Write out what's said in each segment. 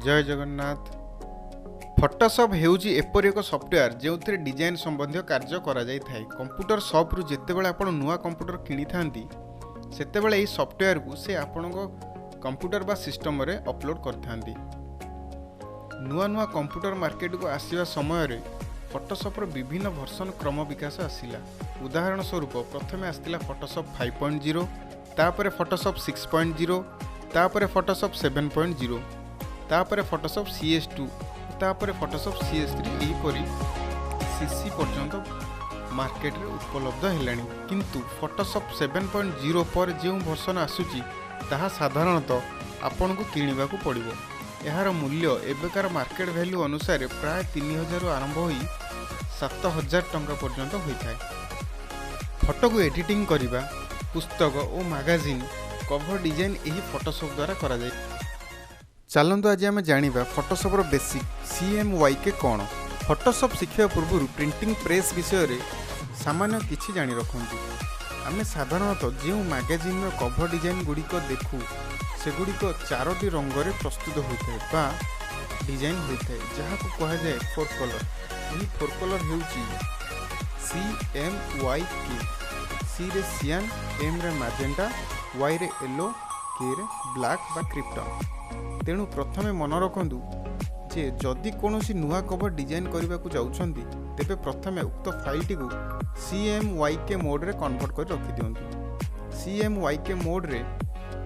जय जगन्नाथ। फोटोशॉप हेउची एपरि एक सॉफ्टवेयर जो डिजाइन संबंधी कार्य करा जाय थाए। कंप्यूटर शॉप रु जेतेबेले आपण नुआ कंप्यूटर किनी थांती सेतेबेले एही सॉफ्टवेयर को से आपणको कंप्यूटर बा सिस्टम रे अपलोड करथांती। नुआ नुआ कंप्यूटर मार्केट को आसीबा समय रे फोटोशॉप रो विभिन्न वर्जन क्रम विकास आसिला। उदाहरण स्वरूप प्रथमे आस्तिला फोटोशॉप 5.0, तापरे फोटोशॉप 6.0, तापरे फोटोशॉप 7.0, तापरे फोटोशॉप CS2, तापरे फोटोशॉप CS3 एहीपरि CC पर्यंत मार्केट रे उपलब्ध हेलानी। किंतु फोटोशॉप 7.0 पर जो वर्जन आसुची ताहा साधारणतः आपन को किनिबा को पड़िबो। यार मूल्य एबेकार मार्केट वैल्यू अनुसार प्राय 3000 आरंभ होई 7000 टंका पर्यंत होइथाय। फोटो को एडिटिंग करिबा, पुस्तक और मैगजीन कवर डिजाइन यही फोटोशॉप द्वारा करा जाए। चलतु आज आम जाना फोटोशॉप रो बेसिक CMYK कौन। फोटोशॉप शिखा पूर्व प्रिंटिंग प्रेस विषय रे सामान्य किछि जानी रखुंतु। आम साधारणतः जो मैगजीन रो कवर डिजाइन गुड़िक देखू सेगुड़िक 4टी रंग रे प्रस्तुत होता है बा डिजाइन होता है, जहाँ को कहा जाए 4 कलर। यही 4 कलर होउची CMYK। C रे सियान, M रे मैजेंटा, Y रे येलो, K रे ब्लैक बा क्रिप्टन। तेणु प्रथमे मन रखु जे जदि कौनसी नुआ कवर डिजाइन करने को जाउछंती तेबे प्रथमे उक्त फाइल टी को CMYK मोड रे कन्वर्ट कर रखि दियंतु। CMYK मोड रे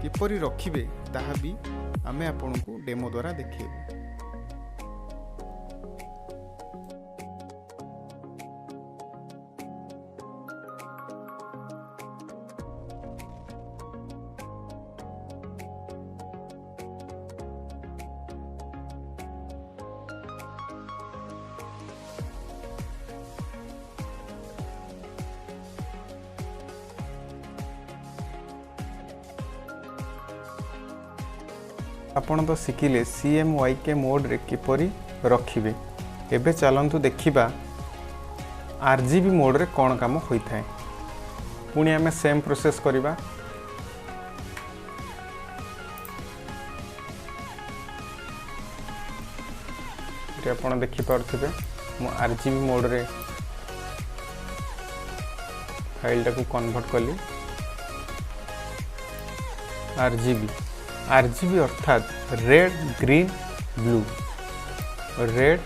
किपरि रखिबे ताहा भी आमे आपनको डेमो द्वारा देखिबे। आपण तो शिखिले CMYK मोड रे किपरि रखिबे। एबे चलंतु देखिबा RGB मोड रे कौन काम होइथाय। पुणी आमे सेम प्रोसेस करिबा। ये आपण देखि पारथिबे मो RGB मोड रे फाइल टाको कन्वर्ट कली। RGB अर्थात red green blue, red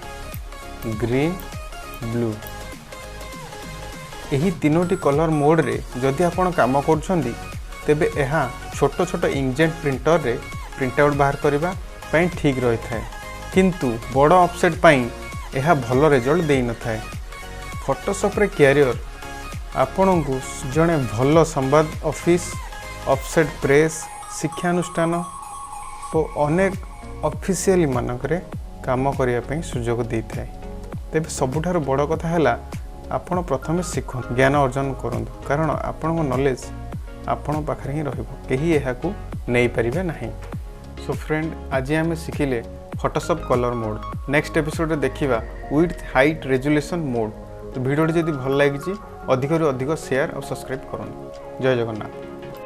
green blue यही तीनोटी कलर मोड रे जदि आपण काम करछंदी तेबे एहा छोट छोट इंकजेट प्रिंटर रे प्रिंट आउट बाहर करबा पई ठीक रही थाए। किंतु बड़ ऑफसेट पई एहा भलो रिजल्ट देई न थाए। फोटोशॉप रे कैरियर आपण को जने भलो संवाद ऑफिस, ऑफसेट प्रेस, शिक्षानुष्ठान तो अनेक ऑफिशियल मानकरे काम करिया पई सुयोग देता है। तेबे सबुठार बड़ कथा हैला आपण प्रथमे शिखु, ज्ञान अर्जन करंतु, कारण आपण नॉलेज आपण पाखरे ही रहइबो, केही एहाकू नै परिबे नाही। सो फ्रेंड, आज आमे शिखिले Photoshop colour mode. Next episode रे देखिबा विड्थ हाइट रेजोल्यूशन मोड। तो वीडियो जदि भल लागिछि अधिक रु अधिक शेयर और सब्सक्राइब करंतु। जय जगन्नाथ।